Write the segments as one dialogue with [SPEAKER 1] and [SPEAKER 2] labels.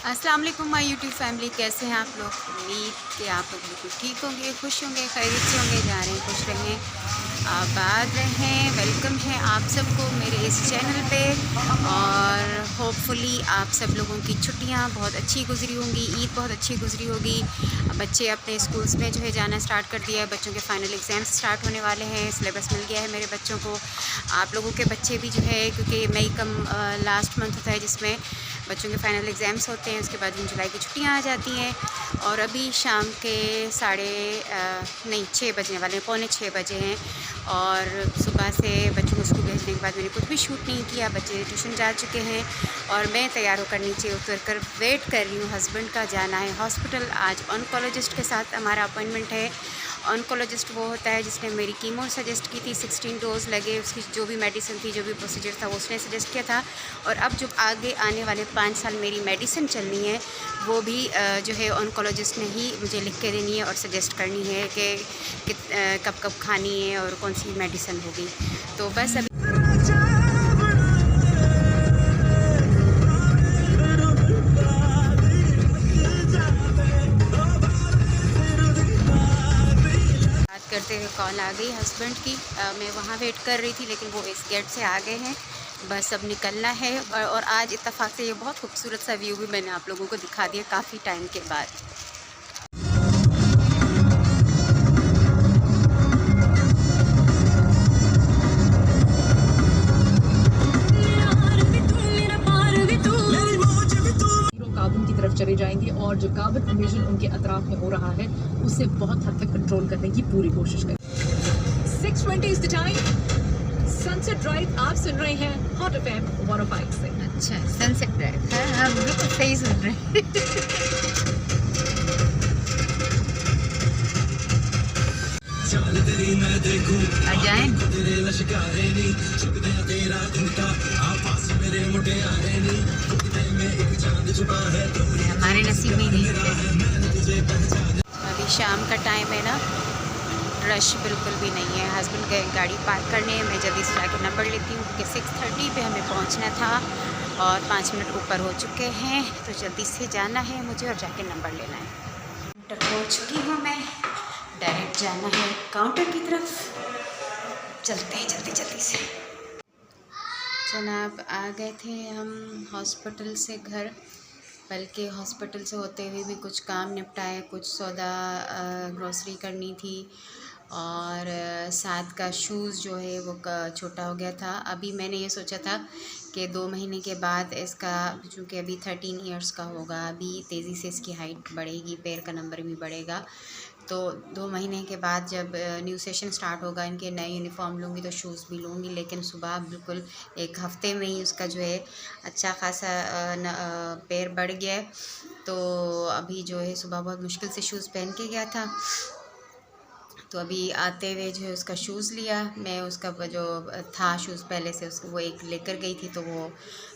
[SPEAKER 1] अस्सलाम वालेकुम my YouTube family, कैसे हैं आप लोग। उम्मीद कि आप लोग बिल्कुल ठीक होंगे, खुश होंगे, खैरियत से होंगे। जा रहे हैं, खुश रहें, आबाद रहें। वेलकम है आप सबको मेरे इस चैनल पे। और होपफुली आप सब लोगों की छुट्टियां बहुत अच्छी गुजरी होंगी, ईद बहुत अच्छी गुजरी होगी। बच्चे अपने स्कूल्स में जो है जाना स्टार्ट कर दिया है, बच्चों के फाइनल एग्ज़ाम्स स्टार्ट होने वाले हैं, सिलेबस मिल गया है मेरे बच्चों को। आप लोगों के बच्चे भी जो है, क्योंकि मई का लास्ट मंथ होता है जिसमें बच्चों के फाइनल एग्ज़ाम्स होते हैं, उसके बाद जून जुलाई की छुट्टियां आ जाती हैं। और अभी शाम के 6:30 बजने वाले हैं, 5:45 बजे हैं। और सुबह से बच्चों को स्कूल भेजने के बाद मैंने कुछ भी शूट नहीं किया, बच्चे ट्यूशन जा चुके हैं और मैं तैयार होकर नीचे उतर कर वेट कर रही हूँ। हस्बैंड का जाना है हॉस्पिटल, आज ऑन्कोलॉजिस्ट के साथ हमारा अपॉइंटमेंट है। ऑन्कोलॉजिस्ट वो होता है जिसने मेरी कीमो सजेस्ट की थी, 16 डोज लगे, उसकी जो भी मेडिसिन थी, जो भी प्रोसीजर था वो उसने सजेस्ट किया था। और अब जो आगे आने वाले 5 साल मेरी मेडिसिन चलनी है वो भी जो है ऑन्कोलॉजिस्ट ने ही मुझे लिख के देनी है और सजेस्ट करनी है कि कब कब खानी है और कौन सी मेडिसिन होगी। तो बस अभी करते हुए कॉल आ गई हस्बैंड की। मैं वहाँ वेट कर रही थी लेकिन वो इस गेट से आ गए हैं। बस अब निकलना है। और आज इत्तेफाक से ये बहुत खूबसूरत सा व्यू भी मैंने आप लोगों को दिखा दिया काफ़ी टाइम के बाद।
[SPEAKER 2] काबुल की तरफ चले जाएंगे और जो काबुल इन्वेजन उनके अतराफ में हो रहा है उसे बहुत हद तक कंट्रोल करने की पूरी कोशिश करें। 6:20 is the time. Sunset drive आप सुन रहे हैं हॉट एफएम 105 से।
[SPEAKER 1] अच्छा, सनसेट ड्राइव है, आप बिल्कुल सही सुन रहे हैं। हमारे नसीब में नहीं थे। अभी शाम का टाइम है ना, रश बिल्कुल भी नहीं है। हस्बैंड गए गाड़ी पार्क करने, मैं जल्दी से जाके नंबर लेती हूँ क्योंकि 6:30 पे हमें पहुँचना था और 5 मिनट ऊपर हो चुके हैं। तो जल्दी से जाना है मुझे और जाके नंबर लेना है। काउंटर हो चुकी हूँ मैं, डायरेक्ट जाना है काउंटर की तरफ। चलते हैं जल्दी जल्दी से। जनाब आ गए थे हम हॉस्पिटल से घर, बल्कि हॉस्पिटल से होते हुए भी कुछ काम निपटाए, कुछ सौदा ग्रोसरी करनी थी। और साथ का शूज़ जो है वो छोटा हो गया था। अभी मैंने ये सोचा था कि 2 महीने के बाद इसका, चूँकि अभी 13 इयर्स का होगा, अभी तेज़ी से इसकी हाइट बढ़ेगी, पैर का नंबर भी बढ़ेगा। तो 2 महीने के बाद जब न्यू सेशन स्टार्ट होगा, इनके नए यूनिफॉर्म लूँगी तो शूज़ भी लूँगी। लेकिन सुबह बिल्कुल 1 हफ़्ते में ही उसका जो है अच्छा खासा पैर बढ़ गया है। तो अभी जो है सुबह बहुत मुश्किल से शूज़ पहन के गया था। तो अभी आते हुए जो है उसका शूज़ लिया मैं, उसका जो था शूज़ पहले से उसको वो एक लेकर गई थी, तो वो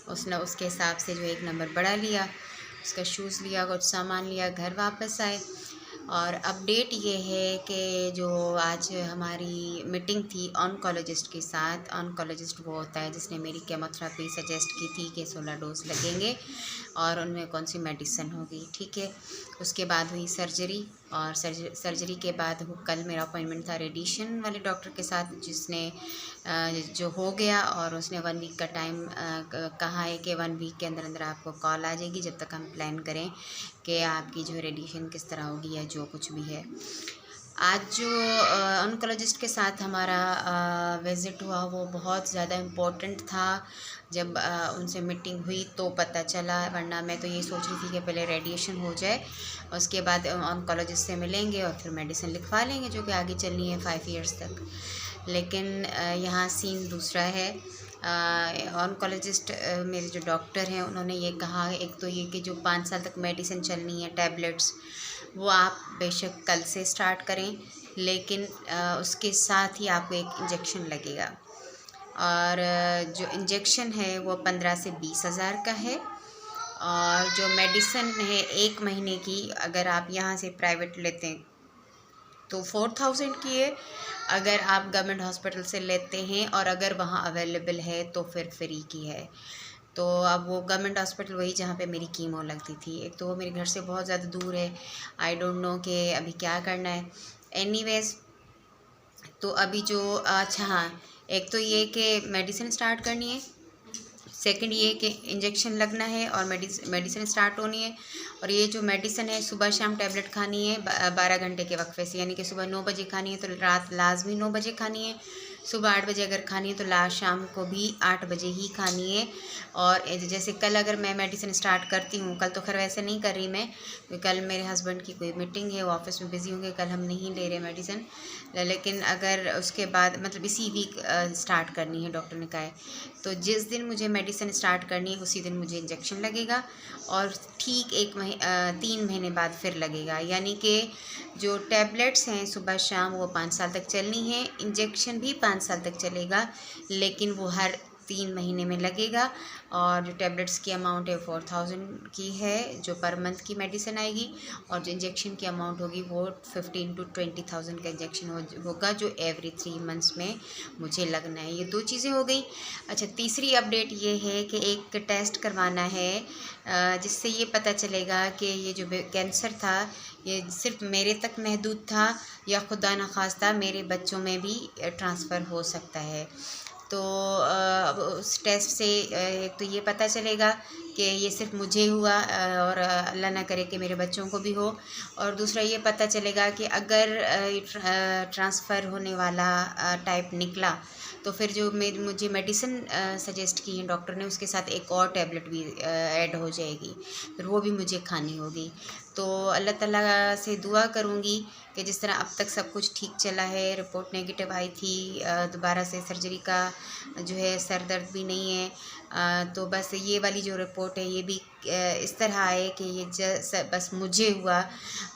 [SPEAKER 1] उसने उसके हिसाब से जो 1 नंबर बड़ा लिया, उसका शूज़ लिया, कुछ सामान लिया, घर वापस आए। और अपडेट ये है कि जो आज हमारी मीटिंग थी ऑन्कोलॉजिस्ट के साथ, ऑन्कोलॉजिस्ट वो होता है जिसने मेरी केमोथेरेपी सजेस्ट की थी कि 16 डोज लगेंगे और उनमें कौन सी मेडिसिन होगी, ठीक है। उसके बाद हुई सर्जरी, और सर्जरी के बाद कल मेरा अपॉइंटमेंट था रेडिएशन वाले डॉक्टर के साथ, जिसने जो हो गया। और उसने 1 वीक का टाइम कहा है कि 1 वीक के अंदर अंदर आपको कॉल आ जाएगी, जब तक हम प्लान करें कि आपकी जो रेडिएशन किस तरह होगी या जो कुछ भी है। आज जो ऑन्कोलॉजिस्ट के साथ हमारा विज़िट हुआ वो बहुत ज़्यादा इम्पोर्टेंट था। जब उनसे मीटिंग हुई तो पता चला, वरना मैं तो ये सोच रही थी कि पहले रेडिएशन हो जाए, उसके बाद ऑन्कोलॉजिस्ट से मिलेंगे और फिर मेडिसिन लिखवा लेंगे जो कि आगे चलनी है 5 इयर्स तक। लेकिन यहाँ सीन दूसरा है। ऑन्कोलॉजिस्ट मेरे जो डॉक्टर हैं उन्होंने ये कहा, एक तो ये कि जो 5 साल तक मेडिसिन चलनी है, टैबलेट्स, वो आप बेशक कल से स्टार्ट करें, लेकिन उसके साथ ही आपको एक इंजेक्शन लगेगा। और जो इंजेक्शन है वो 15 से 20 हज़ार का है। और जो मेडिसिन है 1 महीने की, अगर आप यहाँ से प्राइवेट लेते हैं तो 4000 की है अगर आप गवर्नमेंट हॉस्पिटल से लेते हैं, और अगर वहाँ अवेलेबल है तो फिर फ्री की है। तो अब वो गवर्नमेंट हॉस्पिटल वही जहाँ पे मेरी कीमो लगती थी। एक तो वो मेरे घर से बहुत ज़्यादा दूर है, आई डोंट नो कि अभी क्या करना है। एनीवेज़, तो अभी जो अच्छा हाँ, एक तो ये कि मेडिसिन स्टार्ट करनी है, सेकंड ये कि इंजेक्शन लगना है और मेडिसिन स्टार्ट होनी है। और ये जो मेडिसिन है सुबह शाम टैबलेट खानी है 12 घंटे के वक्फे से, यानी कि सुबह 9 बजे खानी है तो रात लाजमी 9 बजे खानी है। सुबह 8 बजे अगर खानी है तो लास्ट शाम को भी 8 बजे ही खानी है। और जैसे कल अगर मैं मेडिसिन स्टार्ट करती हूँ, कल तो खैर वैसे नहीं कर रही मैं, क्योंकि कल मेरे हस्बैंड की कोई मीटिंग है, वो ऑफिस में बिज़ी होंगे, कल हम नहीं ले रहे मेडिसिन। लेकिन अगर उसके बाद मतलब इसी वीक स्टार्ट करनी है, डॉक्टर ने कहा है। तो जिस दिन मुझे मेडिसिन स्टार्ट करनी है उसी दिन मुझे इंजेक्शन लगेगा, और ठीक 3 महीने बाद फिर लगेगा। यानी कि जो टैबलेट्स हैं सुबह शाम वो 5 साल तक चलनी है, इंजेक्शन भी 5 साल तक चलेगा, लेकिन वो हर 3 महीने में लगेगा। और जो टैबलेट्स की अमाउंट है 4000 की है जो पर मंथ की मेडिसिन आएगी, और जो इंजेक्शन की अमाउंट होगी वो 15 to 20,000 का इंजेक्शन होगा, जो एवरी 3 मंथ्स में मुझे लगना है। ये 2 चीज़ें हो गई। अच्छा, तीसरी अपडेट ये है कि एक टेस्ट करवाना है जिससे ये पता चलेगा कि ये जो कैंसर था ये सिर्फ मेरे तक महदूद था या खुदा न खास्ता मेरे बच्चों में भी ट्रांसफ़र हो सकता है। तो अब उस टेस्ट से एक तो ये पता चलेगा कि ये सिर्फ मुझे हुआ और अल्लाह ना करे कि मेरे बच्चों को भी हो। और दूसरा ये पता चलेगा कि अगर ट्रांसफ़र होने वाला टाइप निकला तो फिर जो मुझे मेडिसिन सजेस्ट की है डॉक्टर ने, उसके साथ एक और टैबलेट भी ऐड हो जाएगी, फिर वो भी मुझे खानी होगी। तो अल्लाह ताला से दुआ करूँगी कि जिस तरह अब तक सब कुछ ठीक चला है, रिपोर्ट नेगेटिव आई थी, दोबारा से सर्जरी का जो है सर दर्द भी नहीं है, तो बस ये वाली जो रिपोर्ट है ये भी इस तरह आए कि ये बस मुझे हुआ,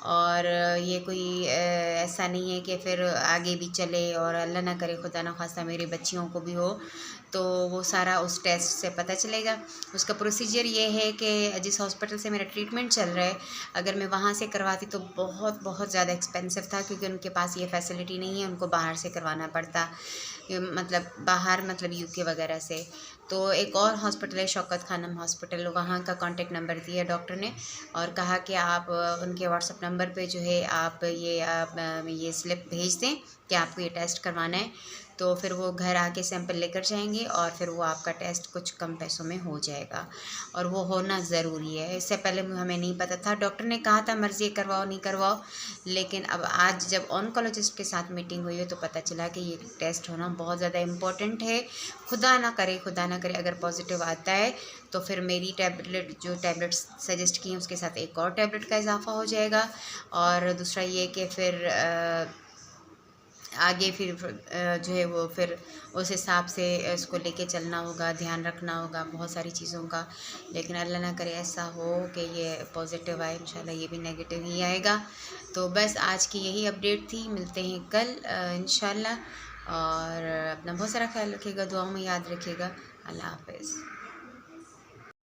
[SPEAKER 1] और ये कोई ऐसा नहीं है कि फिर आगे भी चले और अल्लाह ना करे खुदा ना खास्ता मेरे बच्चियों को भी हो। तो वो सारा उस टेस्ट से पता चलेगा। उसका प्रोसीजर ये है कि जिस हॉस्पिटल से मेरा ट्रीटमेंट चल रहा है, अगर मैं वहाँ से करवाती तो बहुत बहुत ज़्यादा एक्सपेंसिव था, क्योंकि उनके पास ये फैसिलिटी नहीं है, उनको बाहर से करवाना पड़ता, मतलब बाहर मतलब यूके वगैरह से। तो एक और हॉस्पिटल है शौकत खानम हॉस्पिटल, वहाँ का कॉन्टेक्ट नंबर दिया डॉक्टर ने और कहा कि आप उनके व्हाट्सएप नंबर पे जो है आप ये स्लिप भेज दें कि आपको ये टेस्ट करवाना है। तो फिर वो घर आके सैंपल लेकर जाएंगे और फिर वो आपका टेस्ट कुछ कम पैसों में हो जाएगा, और वो होना ज़रूरी है। इससे पहले हमें नहीं पता था, डॉक्टर ने कहा था मर्ज़ी करवाओ नहीं करवाओ, लेकिन अब आज जब ऑन्कोलॉजिस्ट के साथ मीटिंग हुई है तो पता चला कि ये टेस्ट होना बहुत ज़्यादा इम्पोर्टेंट है। खुदा ना करे अगर पॉजिटिव आता है तो फिर मेरी टैबलेट्स सजेस्ट की हैं उसके साथ एक और टैबलेट का इजाफा हो जाएगा। और दूसरा ये कि फिर आगे फिर जो है वो फिर उस हिसाब से इसको लेके चलना होगा, ध्यान रखना होगा बहुत सारी चीज़ों का। लेकिन अल्लाह ना करे ऐसा हो कि ये पॉजिटिव आए, इंशाल्लाह ये भी नेगेटिव ही आएगा। तो बस आज की यही अपडेट थी, मिलते हैं कल इंशाल्लाह। और अपना बहुत सारा ख्याल रखिएगा, दुआओं में याद रखिएगा। अल्लाह हाफ़िज़।